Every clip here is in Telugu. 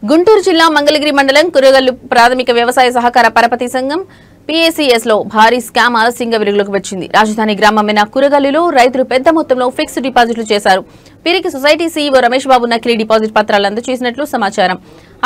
గుంటూరు జిల్లా మంగళగిరి మండలం కురగల్లు ప్రాథమిక వ్యవసాయ సహకార పరపతి సంఘం PACS లో భారీ స్కామ్ ఆలస్యంగా వెలుగులోకి వచ్చింది. రాజధాని గ్రామమైన కురగల్లులో రైతులు పెద్ద మొత్తంలో ఫిక్స్డ్ డిపాజిట్లు చేశారు. వీరికి సొసైటీ CEO రమేష్ బాబు నకిలీ డిపాజిట్ పత్రాలు అందజేసినట్లు సమాచారం.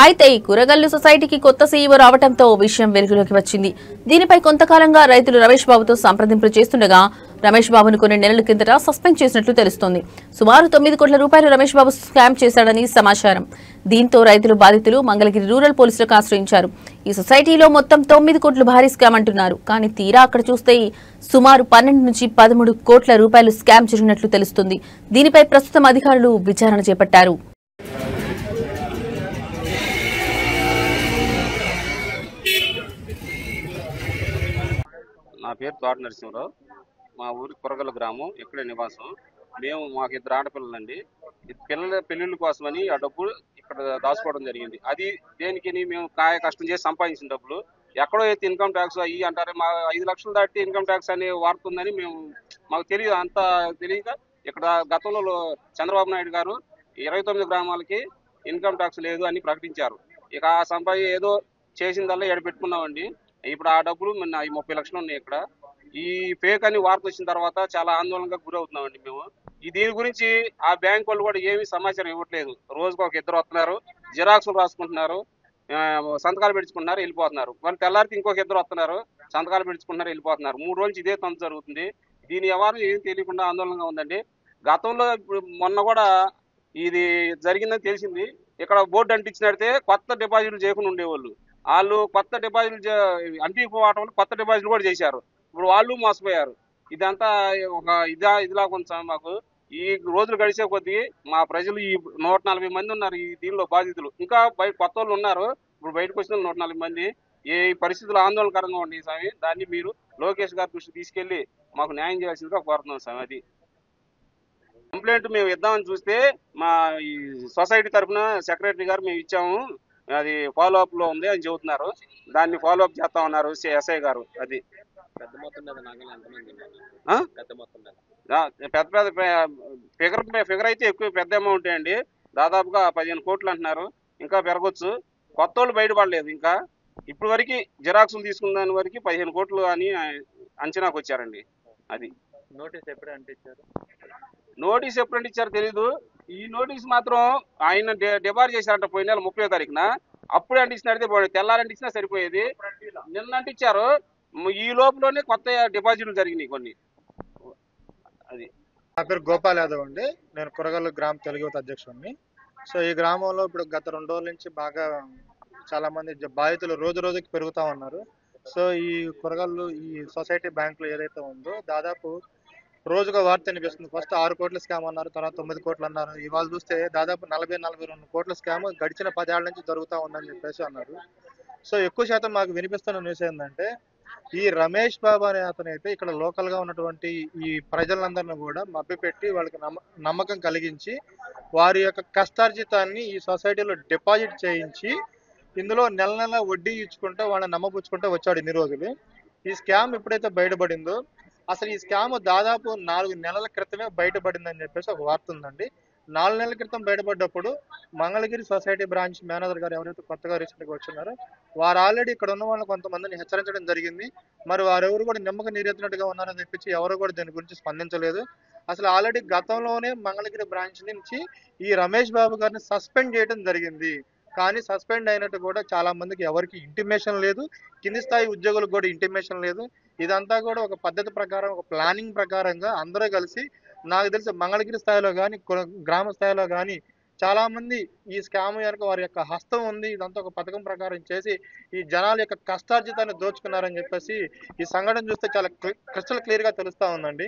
అయితే ఈ కురగల్లు సొసైటీకి కొత్త CEO రావడంతో విషయం వెలుగులోకి వచ్చింది. దీనిపై కొంతకాలంగా రైతులు రమేష్ బాబుతో సంప్రదింపులు చేస్తుండగా రమేష్ బాబును కొన్ని నెలల కిందట సస్పెండ్ చేసినట్లు తెలుస్తోంది. సుమారు 9 కోట్ల రూపాయలు రమేష్ బాబు స్కామ్ చేశాడని సమాచారం. దీంతో రైతులు బాధితులు మంగళగిరి రూరల్ పోలీసులకు ఆశ్రయించారు. ఈ సొసైటీలో మొత్తం 9 కోట్లు భారీ స్కామ్ అంటున్నారు. కానీ తీరా అక్కడ చూస్తే సుమారు 12 నుంచి 13 కోట్ల రూపాయలు స్కామ్ జరిగినట్లు తెలుస్తుంది. దీనిపై ప్రస్తుతం అధికారులు విచారణ చేపట్టారు. నా పేరు తోట నరసింహరావు. మా ఊరి కురగల గ్రామం, ఇక్కడే నివాసం. మాకు 2 ఆడపిల్లలండి. పిల్లల పెళ్లిళ్ళ కోసమని ఆ డబ్బులు ఇక్కడ దాచుకోవడం జరిగింది. అది దేనికి మేము కష్టం చేసి సంపాదించిన డబ్బులు ఎక్కడో అయితే ఇన్కమ్ ట్యాక్స్ అయ్యి అంటారు. మా 5 లక్షలు దాటి ఇన్కమ్ ట్యాక్స్ అనే వాడుతుందని మాకు తెలియదు. అంత తెలియక ఇక్కడ గతంలో చంద్రబాబు నాయుడు గారు 29 గ్రామాలకి ఇన్కమ్ ట్యాక్స్ లేదు అని ప్రకటించారు. ఇక ఆ ఏదో చేసిందల్లా ఎడ పెట్టుకున్నామండి. ఇప్పుడు ఆ డబ్బులు 30 లక్షలు ఉన్నాయి ఇక్కడ. ఈ ఫేక్ అని వార్త వచ్చిన తర్వాత చాలా ఆందోళనగా గురవుతున్నామండి మేము. దీని గురించి ఆ బ్యాంక్ వాళ్ళు కూడా ఏమీ సమాచారం ఇవ్వట్లేదు. రోజుకు ఒక 2 వస్తున్నారు, జిరాక్సులు రాసుకుంటున్నారు, సంతకాలు పెట్టుకుంటున్నారు, వెళ్ళిపోతున్నారు. వాళ్ళు తెల్లారికి ఇంకొక 2 వస్తున్నారు, సంతకాలు పెట్టుకుంటున్నారు, వెళ్ళిపోతున్నారు. 3 రోజులు ఇదే తంతు జరుగుతుంది. దీని వ్యవహారం ఏం తెలియకుండా ఆందోళనగా ఉందండి. గతంలో మొన్న కూడా ఇది జరిగిందని తెలిసింది. ఇక్కడ బోర్డు అంటించినట్టే కొత్త డిపాజిట్లు చేయకుండా ఉండేవాళ్ళు. వాళ్ళు కొత్త డిపాజిట్లు అంటిపోవటం వల్ల కొత్త డిపాజిట్లు కూడా చేశారు. ఇప్పుడు వాళ్ళు మోసపోయారు. ఇదంతా ఒక ఇదిలా కొంచెం మాకు ఈ రోజులు గడిచే కొద్దీ మా ప్రజలు ఈ 140 మంది ఉన్నారు ఈ దీనిలో బాధితులు. ఇంకా కొత్త వాళ్ళు ఉన్నారు. ఇప్పుడు బయటకు వచ్చిన 140 మంది. ఏ పరిస్థితులు ఆందోళనకరంగా ఉండే స్వామి. దాన్ని మీరు లోకేష్ గారి దృష్టికి తీసుకెళ్లి మాకు న్యాయం చేయాల్సిందిగా కోరుతున్నాం స్వామి. అది కంప్లైంట్ మేము ఇద్దామని చూస్తే మా ఈ సొసైటీ తరఫున సెక్రటరీ గారు మేము ఇచ్చాము, అది ఫాలో అప్ లో ఉంది అని చెబుతున్నారు. దాన్ని ఫాలో అప్ చేస్తా ఉన్నారు SI గారు. అది పెద్ద ఫిగర్ అయితే ఎక్కువ పెద్ద అమౌంట్ అండి. దాదాపుగా 15 కోట్లు అంటున్నారు. ఇంకా పెరగొచ్చు. కొత్త వాళ్ళు బయటపడలేదు. ఇంకా ఇప్పుడు వరకు జిరాక్సులు తీసుకున్న దాని వరకు 15 కోట్లు అని అంచనాకు వచ్చారండి. అది నోటీస్ ఎప్పుడు అంటించారో తెలీదు. ఈ నోటీస్ మాత్రం ఆయన డిబార్ చేశారంట పోయిన నెల 30వ తారీఖున. అప్పుడే అంటించినట్టే తెల్లారి అంటించినా సరిపోయేది. నిన్న అంటించారు. ఈ లోపలనే కొత్త డిపాజిట్లు జరిగినాయి కొన్ని. అది నా పేరు గోపాల్ యాదవ్ అండి. నేను కురగల్లు గ్రామ తెలుగు యువత అధ్యక్షుడిని. సో ఈ గ్రామంలో ఇప్పుడు గత 2 రోజుల నుంచి బాగా చాలా మంది బాధితులు రోజు రోజుకి పెరుగుతూ ఉన్నారు. సో ఈ కురగల్లు ఈ సొసైటీ బ్యాంకులో ఏదైతే ఉందో దాదాపు రోజుగా వార్త అనిపిస్తుంది. ఫస్ట్ 6 కోట్ల స్కామ్ అన్నారు, తర్వాత 9 కోట్లు అన్నారు. ఇవాళ చూస్తే దాదాపు 40-42 కోట్ల స్కామ్ గడిచిన 10 ఏళ్ల నుంచి జరుగుతూ ఉందని చెప్పేసి అన్నారు. సో ఎక్కువ శాతం మాకు వినిపిస్తున్న న్యూస్ ఏంటంటే ఈ రమేష్ బాబు అనే అతను అయితే ఇక్కడ లోకల్ గా ఉన్నటువంటి ఈ ప్రజలందరినీ కూడా మభ్యపెట్టి వాళ్ళకి నమ్మకం కలిగించి వారి యొక్క కష్టార్జితాన్ని ఈ సొసైటీలో డిపాజిట్ చేయించి ఇందులో నెల నెల వడ్డీ ఇచ్చుకుంటూ వాళ్ళని నమ్మపుచ్చుకుంటూ వచ్చాడు ఇన్ని రోజులు. ఈ స్కామ్ ఎప్పుడైతే బయటపడిందో అసలు ఈ స్కామ్ దాదాపు 4 నెలల క్రితమే బయటపడిందని చెప్పేసి ఒక వార్త ఉందండి. 4 నెలల క్రితం బయటపడ్డప్పుడు మంగళగిరి సొసైటీ బ్రాంచ్ మేనేజర్ గారు ఎవరైతే కొత్తగా రీసెంట్గా వచ్చినారో వారు ఆల్రెడీ ఇక్కడ ఉన్న వాళ్ళని కొంతమందిని హెచ్చరించడం జరిగింది. మరి వారెవరు కూడా నిమ్మక నీరెత్తినట్టుగా ఉన్నారని చెప్పించి ఎవరు కూడా దీని గురించి స్పందించలేదు. అసలు ఆల్రెడీ గతంలోనే మంగళగిరి బ్రాంచ్ నుంచి ఈ రమేష్ బాబు గారిని సస్పెండ్ చేయడం జరిగింది. కానీ సస్పెండ్ అయినట్టు కూడా చాలా మందికి ఎవరికి ఇంటిమేషన్ లేదు, కింది స్థాయి ఉద్యోగులకు కూడా ఇంటిమేషన్ లేదు. ఇదంతా కూడా ఒక పద్ధతి ప్రకారం, ఒక ప్లానింగ్ ప్రకారంగా అందరూ కలిసి నాకు తెలిసి మంగళగిరి స్థాయిలో కానీ గ్రామ స్థాయిలో కానీ చాలా మంది ఈ స్కామ్ వెనుక వారి యొక్క హస్తం ఉంది. ఇదంతా ఒక పథకం ప్రకారం చేసి ఈ జనాల యొక్క కష్టార్జితాన్ని దోచుకున్నారని చెప్పేసి ఈ సంఘటన చూస్తే చాలా క్రిస్టల్ క్లియర్ గా తెలుస్తా ఉందండి.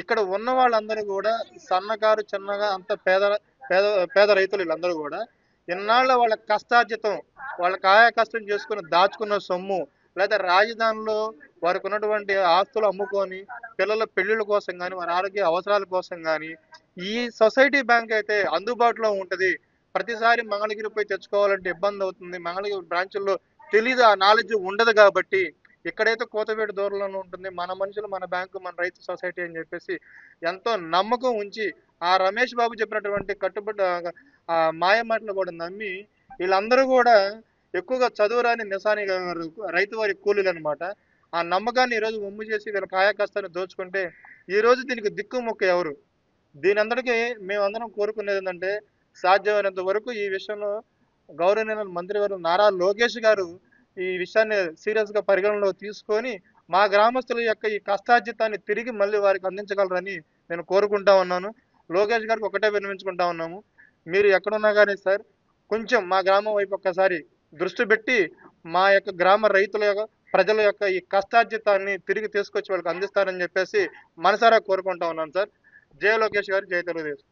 ఇక్కడ ఉన్న వాళ్ళందరూ కూడా సన్నకారు చిన్నగా అంత పేద రైతులు వీళ్ళందరూ కూడా ఇన్నాళ్ళ వాళ్ళ కష్టార్జితం, వాళ్ళ కాయ కష్టం చేసుకుని దాచుకున్న సొమ్ము లేదా రాజధానిలో వారికి ఉన్నటువంటి ఆస్తులు అమ్ముకొని పిల్లల పెళ్లిళ్ళ కోసం కానీ వారి ఆరోగ్య అవసరాల కోసం కానీ ఈ సొసైటీ బ్యాంక్ అయితే అందుబాటులో ఉంటుంది. ప్రతిసారి మంగళగిరి పోయి తెచ్చుకోవాలంటే ఇబ్బంది అవుతుంది. మంగళగిరి బ్రాంచుల్లో తెలీదు, ఆ నాలెడ్జ్ ఉండదు. కాబట్టి ఎక్కడైతే కోతవేటు దూరంలో ఉంటుంది మన మనుషులు, మన బ్యాంకు, మన రైతు సొసైటీ అని చెప్పేసి ఎంతో నమ్మకం ఉంచి ఆ రమేష్ బాబు చెప్పినటువంటి కట్టుబడి మాయ మాటలు కూడా నమ్మి వీళ్ళందరూ కూడా ఎక్కువగా చదువురాని నిశాని రైతు వారి కూలీలు అనమాట. ఆ నమ్మకాన్ని ఈరోజు వమ్ము చేసి వీళ్ళ కాయ కష్టాన్ని దోచుకుంటే ఈ రోజు దీనికి దిక్కు మొక్క ఎవరు? దీని అందరికీ మేమందరం కోరుకునేది ఏంటంటే సాధ్యమైనంత వరకు ఈ విషయంలో గౌరవనీయ మంత్రివర్యులు నారా లోకేష్ గారు ఈ విషయాన్ని సీరియస్ గా పరిగణనలో తీసుకొని మా గ్రామస్తుల యొక్క ఈ కష్టార్జితాన్ని తిరిగి మళ్ళీ వారికి అందించగలరని నేను కోరుకుంటా ఉన్నాను. లోకేష్ గారికి ఒకటే విన్నవించుకుంటా ఉన్నాము, మీరు ఎక్కడున్నా కానీ సార్ కొంచెం మా గ్రామం వైపు ఒక్కసారి దృష్టి పెట్టి మా యొక్క గ్రామ రైతుల యొక్క ప్రజల యొక్క ఈ కష్టార్జితాన్ని తిరిగి తీసుకొచ్చి వాళ్ళకి అందిస్తారని చెప్పేసి మనసారా కోరుకుంటా ఉన్నాను సార్. జై లోకేష్ గారు, జై తెలుగుదేశం.